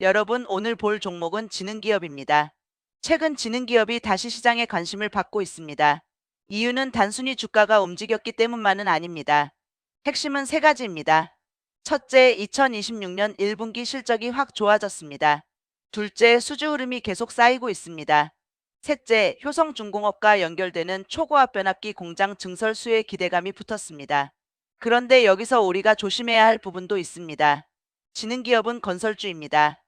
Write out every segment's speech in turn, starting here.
여러분, 오늘 볼 종목은 지능기업입니다. 최근 지능기업이 다시 시장에 관심을 받고 있습니다. 이유는 단순히 주가가 움직였기 때문만은 아닙니다. 핵심은 세 가지입니다. 첫째, 2026년 1분기 실적이 확 좋아졌습니다. 둘째, 수주 흐름이 계속 쌓이고 있습니다. 셋째, 효성중공업과 연결되는 초고압 변압기 공장 증설 수에 기대감이 붙었습니다. 그런데 여기서 우리가 조심해야 할 부분도 있습니다. 지능기업은 건설주입니다.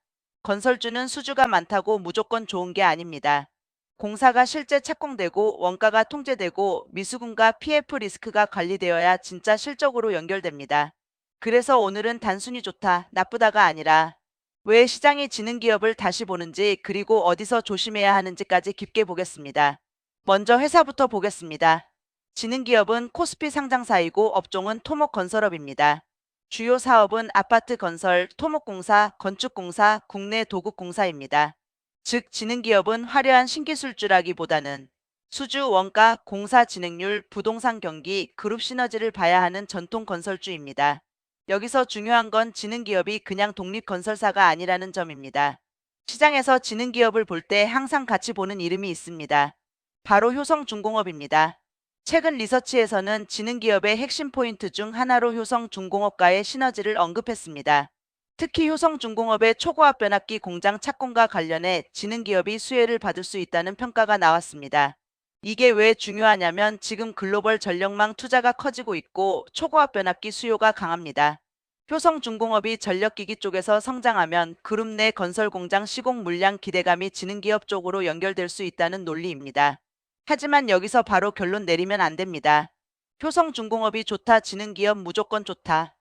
건설주는 수주가 많다고 무조건 좋은 게 아닙니다. 공사가 실제 착공되고 원가가 통제되고 미수금과 PF 리스크가 관리되어야 진짜 실적으로 연결됩니다. 그래서 오늘은 단순히 좋다, 나쁘다가 아니라 왜 시장이 지능기업을 다시 보는지 그리고 어디서 조심해야 하는지까지 깊게 보겠습니다. 먼저 회사부터 보겠습니다. 지능기업은 코스피 상장사이고 업종은 토목건설업입니다. 주요 사업은 아파트 건설, 토목공사, 건축공사, 국내 도급공사입니다. 즉, 지능기업은 화려한 신기술주라기보다는 수주, 원가, 공사 진행률, 부동산 경기, 그룹 시너지를 봐야 하는 전통 건설주입니다. 여기서 중요한 건 지능기업이 그냥 독립건설사가 아니라는 점입니다. 시장에서 지능기업을 볼 때 항상 같이 보는 이름이 있습니다. 바로 효성중공업입니다. 최근 리서치에서는 지능기업의 핵심 포인트 중 하나로 효성중공업과의 시너지를 언급했습니다. 특히 효성중공업의 초고압 변압기 공장 착공과 관련해 지능기업이 수혜를 받을 수 있다는 평가가 나왔습니다. 이게 왜 중요하냐면 지금 글로벌 전력망 투자가 커지고 있고 초고압 변압기 수요가 강합니다. 효성중공업이 전력기기 쪽에서 성장하면 그룹 내 건설공장 시공 물량 기대감이 지능기업 쪽으로 연결될 수 있다는 논리입니다. 하지만 여기서 바로 결론 내리면 안 됩니다. 효성중공업이 좋다, 지능기업 무조건 좋다.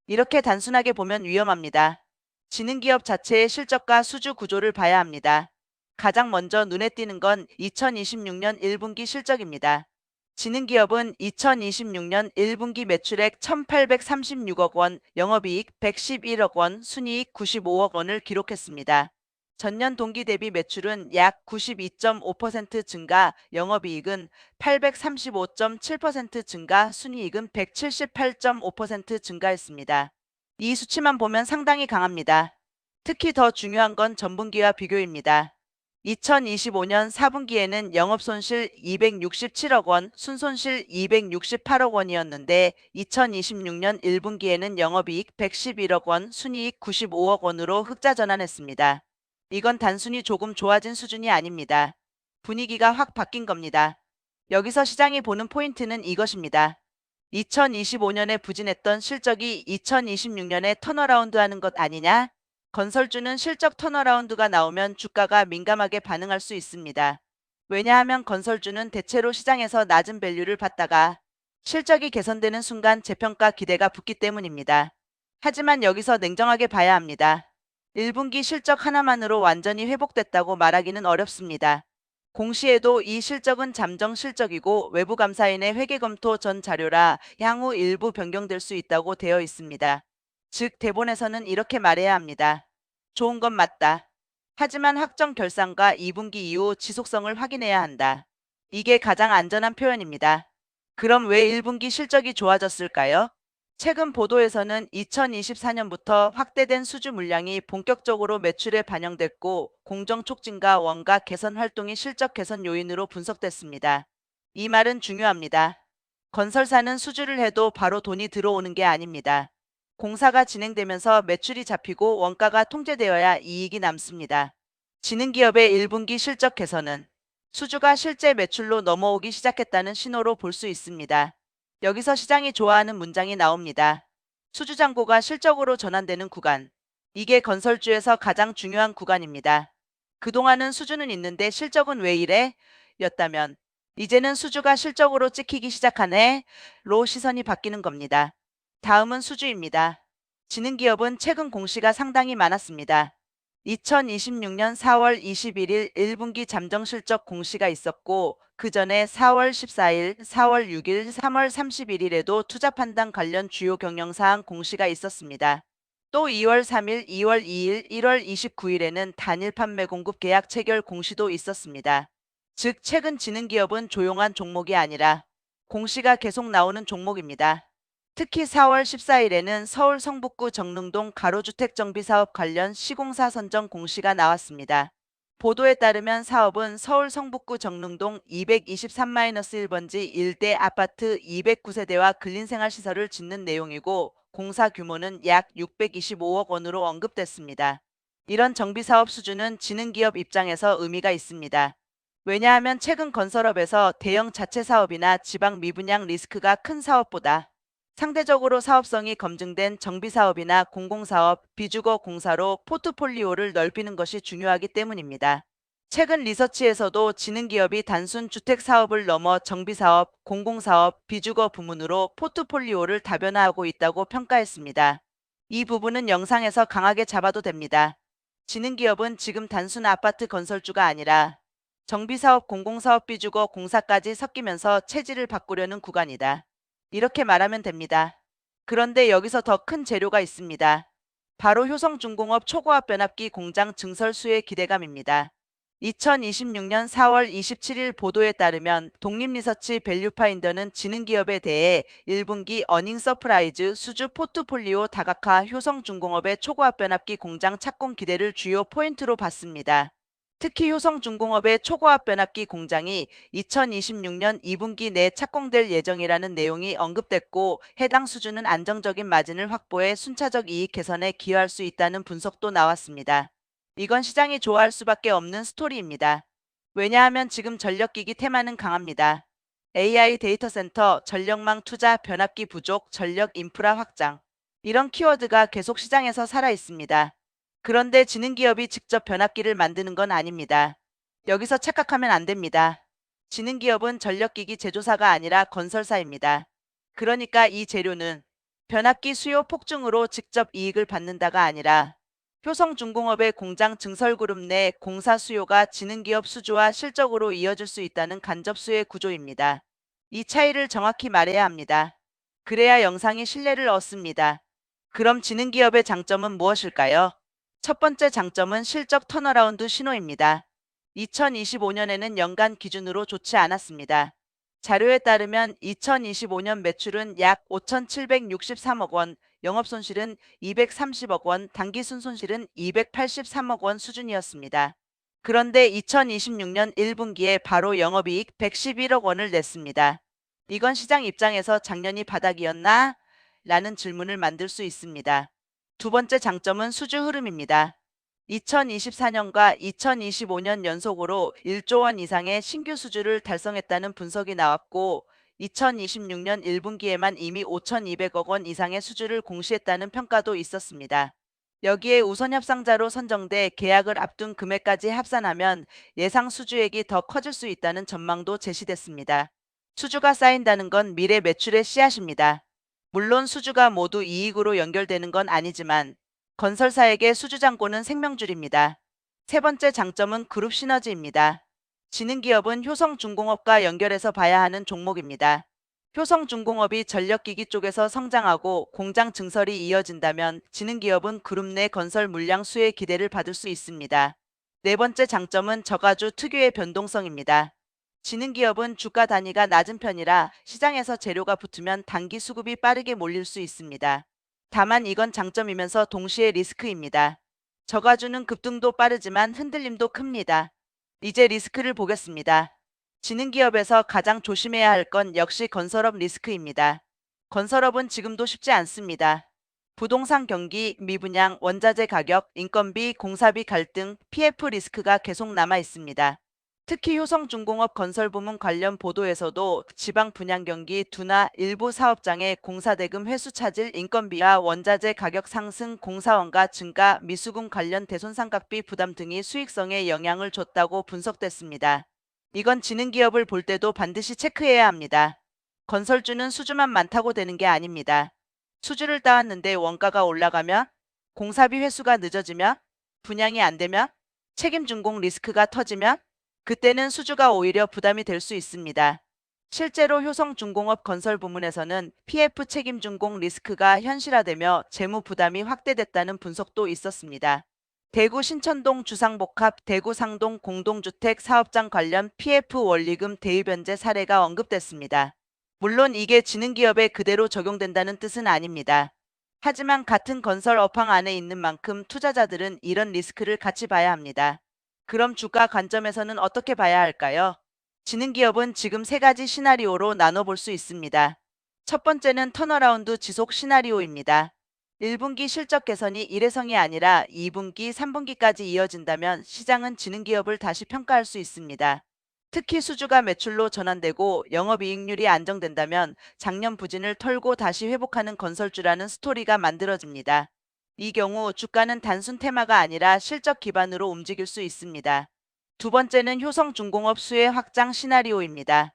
이렇게 단순하게 보면 위험합니다. 지능기업 자체의 실적과 수주 구조를 봐야 합니다. 가장 먼저 눈에 띄는 건 2026년 1분기 실적입니다. 지능기업은 2026년 1분기 매출액 1,836억 원, 영업이익 111억 원, 순이익 95억 원을 기록했습니다. 전년 동기 대비 매출은 약 92.5% 증가, 영업이익은 835.7% 증가, 순이익은 178.5% 증가했습니다. 이 수치만 보면 상당히 강합니다. 특히 더 중요한 건 전분기와 비교입니다. 2025년 4분기에는 영업손실 267억 원, 순손실 268억 원이었는데 2026년 1분기에는 영업이익 111억 원, 순이익 95억 원으로 흑자 전환했습니다. 이건 단순히 조금 좋아진 수준이 아닙니다. 분위기가 확 바뀐 겁니다. 여기서 시장이 보는 포인트는 이것입니다. 2025년에 부진했던 실적이 2026년에 턴어라운드 하는 것 아니냐? 건설주는 실적 턴어라운드가 나오면 주가가 민감하게 반응할 수 있습니다. 왜냐하면 건설주는 대체로 시장에서 낮은 밸류를 받다가 실적이 개선되는 순간 재평가 기대가 붙기 때문입니다. 하지만 여기서 냉정하게 봐야 합니다. 1분기 실적 하나만으로 완전히 회복됐다고 말하기는 어렵습니다. 공시에도 이 실적은 잠정 실적이고 외부 감사인의 회계 검토 전 자료라 향후 일부 변경될 수 있다고 되어 있습니다. 즉, 대본에서는 이렇게 말해야 합니다. 좋은 건 맞다. 하지만 확정 결산과 2분기 이후 지속성을 확인해야 한다. 이게 가장 안전한 표현입니다. 그럼 왜 1분기 실적이 좋아졌을까요? 최근 보도에서는 2024년부터 확대된 수주 물량이 본격적으로 매출에 반영됐고 공정 촉진과 원가 개선 활동이 실적 개선 요인으로 분석됐습니다. 이 말은 중요합니다. 건설사는 수주를 해도 바로 돈이 들어오는 게 아닙니다. 공사가 진행되면서 매출이 잡히고 원가가 통제되어야 이익이 남습니다. 지능기업의 1분기 실적 개선은 수주가 실제 매출로 넘어오기 시작했다는 신호로 볼 수 있습니다. 여기서 시장이 좋아하는 문장이 나옵니다. 수주잔고가 실적으로 전환되는 구간. 이게 건설주에서 가장 중요한 구간입니다. 그동안은 수주는 있는데 실적은 왜 이래? 였다면 이제는 수주가 실적으로 찍히기 시작하네? 로 시선이 바뀌는 겁니다. 다음은 수주입니다. 지능기업은 최근 공시가 상당히 많았습니다. 2026년 4월 21일 1분기 잠정실적 공시가 있었고 그 전에 4월 14일, 4월 6일, 3월 31일에도 투자 판단 관련 주요 경영사항 공시가 있었습니다. 또 2월 3일, 2월 2일, 1월 29일에는 단일 판매 공급 계약 체결 공시도 있었습니다. 즉, 최근 지능기업은 조용한 종목이 아니라 공시가 계속 나오는 종목입니다. 특히 4월 14일에는 서울 성북구 정릉동 가로주택 정비 사업 관련 시공사 선정 공시가 나왔습니다. 보도에 따르면 사업은 서울 성북구 정릉동 223-1번지 일대 아파트 209세대와 근린생활시설을 짓는 내용이고 공사 규모는 약 625억 원으로 언급됐습니다. 이런 정비사업 수준은 지능기업 입장에서 의미가 있습니다. 왜냐하면 최근 건설업에서 대형 자체 사업이나 지방 미분양 리스크가 큰 사업보다 상대적으로 사업성이 검증된 정비사업이나 공공사업, 비주거 공사로 포트폴리오를 넓히는 것이 중요하기 때문입니다. 최근 리서치에서도 지능기업이 단순 주택사업을 넘어 정비사업, 공공사업, 비주거 부문으로 포트폴리오를 다변화하고 있다고 평가했습니다. 이 부분은 영상에서 강하게 잡아도 됩니다. 지능기업은 지금 단순 아파트 건설주가 아니라 정비사업, 공공사업, 비주거 공사까지 섞이면서 체질을 바꾸려는 구간이다. 이렇게 말하면 됩니다. 그런데 여기서 더 큰 재료가 있습니다. 바로 효성중공업 초고압 변압기 공장 증설 수혜 기대감입니다. 2026년 4월 27일 보도에 따르면 독립리서치 밸류파인더는 지능기업에 대해 1분기 어닝 서프라이즈 수주 포트폴리오 다각화 효성중공업의 초고압 변압기 공장 착공 기대를 주요 포인트로 봤습니다. 특히 효성중공업의 초고압 변압기 공장이 2026년 2분기 내 착공될 예정이라는 내용이 언급됐고 해당 수준은 안정적인 마진을 확보해 순차적 이익 개선에 기여할 수 있다는 분석도 나왔습니다. 이건 시장이 좋아할 수밖에 없는 스토리입니다. 왜냐하면 지금 전력기기 테마는 강합니다. AI 데이터 센터, 전력망 투자, 변압기 부족, 전력 인프라 확장. 이런 키워드가 계속 시장에서 살아 있습니다. 그런데 지능기업이 직접 변압기를 만드는 건 아닙니다. 여기서 착각하면 안 됩니다. 지능기업은 전력기기 제조사가 아니라 건설사입니다. 그러니까 이 재료는 변압기 수요 폭증으로 직접 이익을 받는다가 아니라 효성중공업의 공장 증설그룹 내 공사 수요가 지능기업 수주와 실적으로 이어질 수 있다는 간접수혜 구조입니다. 이 차이를 정확히 말해야 합니다. 그래야 영상이 신뢰를 얻습니다. 그럼 지능기업의 장점은 무엇일까요? 첫 번째 장점은 실적 턴어라운드 신호입니다. 2025년에는 연간 기준으로 좋지 않았습니다. 자료에 따르면 2025년 매출은 약 5,763억 원, 영업손실은 230억 원, 당기순손실은 283억 원 수준이었습니다. 그런데 2026년 1분기에 바로 영업이익 111억 원을 냈습니다. 이건 시장 입장에서 작년이 바닥이었나? 라는 질문을 만들 수 있습니다. 두 번째 장점은 수주 흐름입니다. 2024년과 2025년 연속으로 1조 원 이상의 신규 수주를 달성했다는 분석이 나왔고 2026년 1분기에만 이미 5,200억 원 이상의 수주를 공시했다는 평가도 있었습니다. 여기에 우선 협상자로 선정돼 계약을 앞둔 금액까지 합산하면 예상 수주액이 더 커질 수 있다는 전망도 제시됐습니다. 수주가 쌓인다는 건 미래 매출의 씨앗입니다. 물론 수주가 모두 이익으로 연결되는 건 아니지만 건설사에게 수주장고는 생명줄입니다. 세 번째 장점은 그룹 시너지입니다. 지능기업은 효성중공업과 연결해서 봐야 하는 종목입니다. 효성중공업이 전력기기 쪽에서 성장하고 공장 증설이 이어진다면 지능기업은 그룹 내 건설 물량 수혜 기대를 받을 수 있습니다. 네 번째 장점은 저가주 특유의 변동성입니다. 지능기업은 주가 단위가 낮은 편이라 시장에서 재료가 붙으면 단기 수급이 빠르게 몰릴 수 있습니다. 다만 이건 장점이면서 동시에 리스크입니다. 저가주는 급등도 빠르지만 흔들림도 큽니다. 이제 리스크를 보겠습니다. 지능기업에서 가장 조심해야 할 건 역시 건설업 리스크입니다. 건설업은 지금도 쉽지 않습니다. 부동산 경기, 미분양, 원자재 가격, 인건비, 공사비 갈등, PF 리스크가 계속 남아 있습니다. 특히 효성중공업 건설부문 관련 보도에서도 지방 분양 경기 둔화, 일부 사업장의 공사대금 회수 차질, 인건비와 원자재 가격 상승, 공사원가 증가, 미수금 관련 대손상각비 부담 등이 수익성에 영향을 줬다고 분석됐습니다. 이건 지능기업을 볼 때도 반드시 체크해야 합니다. 건설주는 수주만 많다고 되는 게 아닙니다. 수주를 따왔는데 원가가 올라가면, 공사비 회수가 늦어지면, 분양이 안 되면, 책임준공 리스크가 터지면 그때는 수주가 오히려 부담이 될 수 있습니다. 실제로 효성중공업 건설 부문에서는 PF 책임준공 리스크가 현실화되며 재무 부담이 확대됐다는 분석도 있었습니다. 대구 신천동 주상복합 대구 상동 공동주택 사업장 관련 PF 원리금 대입 변제 사례가 언급됐습니다. 물론 이게 지능기업에 그대로 적용된다는 뜻은 아닙니다. 하지만 같은 건설 업황 안에 있는 만큼 투자자들은 이런 리스크를 같이 봐야 합니다. 그럼 주가 관점에서는 어떻게 봐야 할까요? 지능기업은 지금 세 가지 시나리오로 나눠볼 수 있습니다. 첫 번째는 턴어라운드 지속 시나리오입니다. 1분기 실적 개선이 일회성이 아니라 2분기, 3분기까지 이어진다면 시장은 지능기업을 다시 평가할 수 있습니다. 특히 수주가 매출로 전환되고 영업이익률이 안정된다면 작년 부진을 털고 다시 회복하는 건설주라는 스토리가 만들어집니다. 이 경우 주가는 단순 테마가 아니라 실적 기반으로 움직일 수 있습니다. 두 번째는 효성중공업 수혜 확장 시나리오입니다.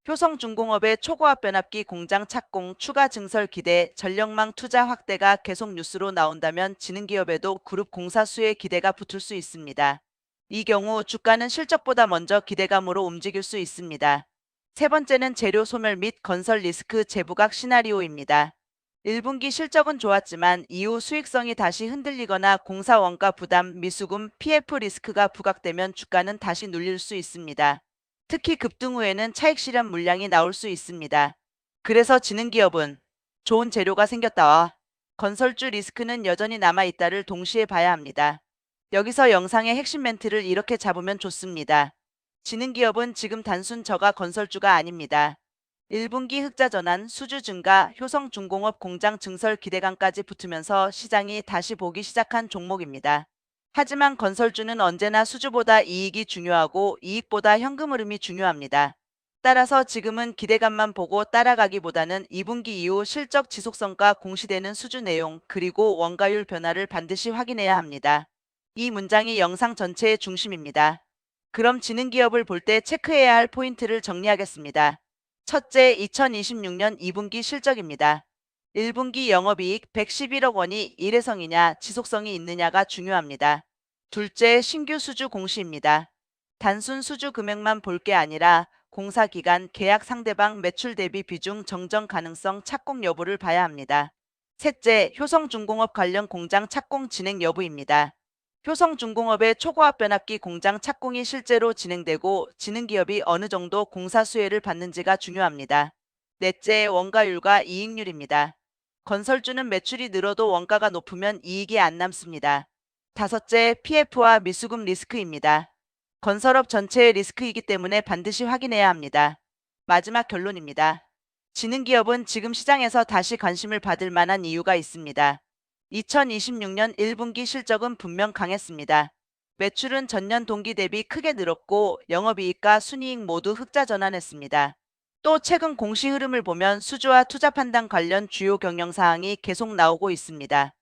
효성중공업의 초고압 변압기 공장 착공, 추가 증설 기대, 전력망 투자 확대가 계속 뉴스로 나온다면 지능기업에도 그룹 공사 수혜 기대가 붙을 수 있습니다. 이 경우 주가는 실적보다 먼저 기대감으로 움직일 수 있습니다. 세 번째는 재료 소멸 및 건설 리스크 재부각 시나리오입니다. 1분기 실적은 좋았지만 이후 수익성이 다시 흔들리거나 공사 원가 부담, 미수금, PF 리스크가 부각되면 주가는 다시 눌릴 수 있습니다. 특히 급등 후에는 차익 실현 물량이 나올 수 있습니다. 그래서 지능기업은 좋은 재료가 생겼다와 건설주 리스크는 여전히 남아있다를 동시에 봐야 합니다. 여기서 영상의 핵심 멘트를 이렇게 잡으면 좋습니다. 지능기업은 지금 단순 저가 건설주가 아닙니다. 1분기 흑자 전환, 수주 증가, 효성중공업 공장 증설 기대감까지 붙으면서 시장이 다시 보기 시작한 종목입니다. 하지만 건설주는 언제나 수주보다 이익이 중요하고 이익보다 현금 흐름이 중요합니다. 따라서 지금은 기대감만 보고 따라가기보다는 2분기 이후 실적 지속성과 공시되는 수주 내용 그리고 원가율 변화를 반드시 확인해야 합니다. 이 문장이 영상 전체의 중심입니다. 그럼 지능기업을 볼 때 체크해야 할 포인트를 정리하겠습니다. 첫째, 2026년 2분기 실적입니다. 1분기 영업이익 111억 원이 일회성이냐 지속성이 있느냐가 중요합니다. 둘째, 신규 수주 공시입니다. 단순 수주 금액만 볼 게 아니라 공사 기간, 계약 상대방 매출 대비 비중 정정 가능성 착공 여부를 봐야 합니다. 셋째, 효성중공업 관련 공장 착공 진행 여부입니다. 효성중공업의 초고압 변압기 공장 착공이 실제로 진행되고 지능기업이 어느 정도 공사 수혜를 받는지가 중요합니다. 넷째, 원가율과 이익률입니다. 건설주는 매출이 늘어도 원가가 높으면 이익이 안 남습니다. 다섯째, PF와 미수금 리스크입니다. 건설업 전체의 리스크이기 때문에 반드시 확인해야 합니다. 마지막 결론입니다. 지능기업은 지금 시장에서 다시 관심을 받을 만한 이유가 있습니다. 2026년 1분기 실적은 분명 강했습니다. 매출은 전년 동기 대비 크게 늘었고 영업이익과 순이익 모두 흑자 전환했습니다. 또 최근 공시 흐름을 보면 수주와 투자 판단 관련 주요 경영사항이 계속 나오고 있습니다.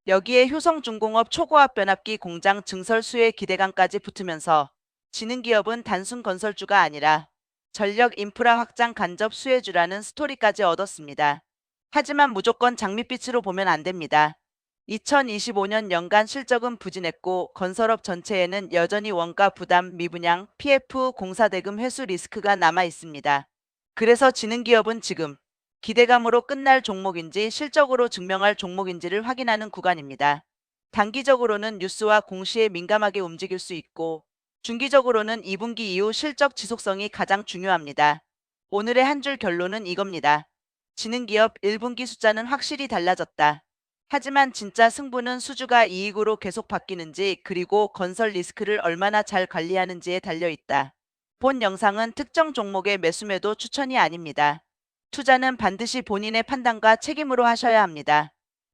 여기에 효성중공업 초고압 변압기 공장 증설 수혜 기대감까지 붙으면서 지능기업은 단순 건설주가 아니라 전력 인프라 확장 간접 수혜주라는 스토리까지 얻었습니다. 하지만 무조건 장밋빛으로 보면 안 됩니다. 2025년 연간 실적은 부진했고 건설업 전체에는 여전히 원가 부담, 미분양, PF, 공사대금 회수 리스크가 남아 있습니다. 그래서 지능기업은 지금 기대감으로 끝날 종목인지 실적으로 증명할 종목인지를 확인하는 구간입니다. 단기적으로는 뉴스와 공시에 민감하게 움직일 수 있고 중기적으로는 2분기 이후 실적 지속성이 가장 중요합니다. 오늘의 한 줄 결론은 이겁니다. 지능기업 1분기 숫자는 확실히 달라졌다. 하지만 진짜 승부는 수주가 이익으로 계속 바뀌는지 그리고 건설 리스크를 얼마나 잘 관리하는지에 달려있다. 본 영상은 특정 종목의 매수매도 추천이 아닙니다. 투자는 반드시 본인의 판단과 책임으로 하셔야 합니다.